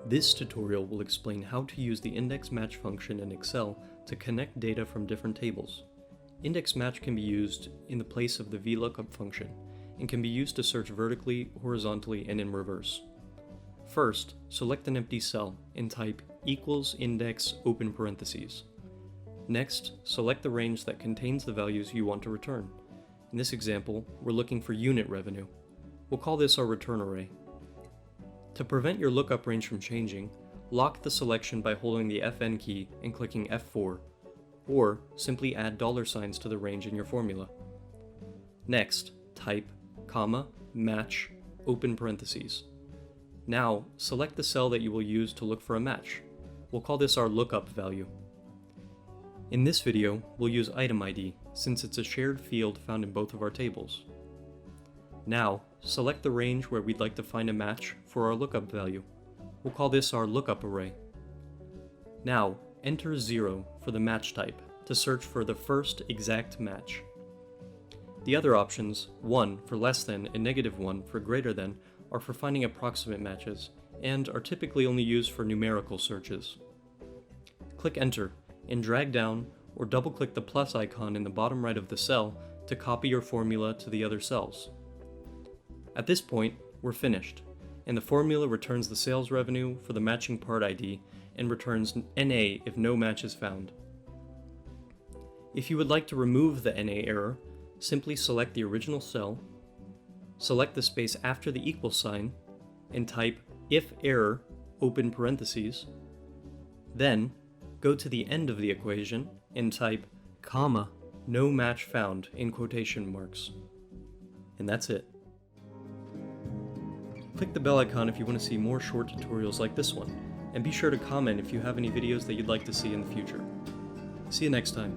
This tutorial will explain how to use the index match function in Excel to connect data from different tables. Index match can be used in the place of the VLOOKUP function and can be used to search vertically, horizontally, and in reverse. First, select an empty cell and type equals index open parentheses. Next, select the range that contains the values you want to return. In this example, we're looking for unit revenue. We'll call this our return array. To prevent your lookup range from changing, lock the selection by holding the Fn key and clicking F4, or simply add $signs to the range in your formula. Next, type, comma, match, open parentheses. Now, select the cell that you will use to look for a match. We'll call this our lookup value. In this video, we'll use item ID, since it's a shared field found in both of our tables. Now, select the range where we'd like to find a match for our lookup value. We'll call this our lookup array. Now, enter 0 for the match type to search for the first exact match. The other options, 1 for less than and -1 for greater than, are for finding approximate matches, and are typically only used for numerical searches. Click Enter, and drag down or double-click the plus icon in the bottom right of the cell to copy your formula to the other cells. At this point, we're finished, and the formula returns the sales revenue for the matching part ID and returns NA if no match is found. If you would like to remove the NA error, simply select the original cell, select the space after the equal sign, and type if error, open parentheses, then go to the end of the equation and type, comma, no match found in quotation marks. And that's it. Click the bell icon if you want to see more short tutorials like this one, and be sure to comment if you have any videos that you'd like to see in the future. See you next time.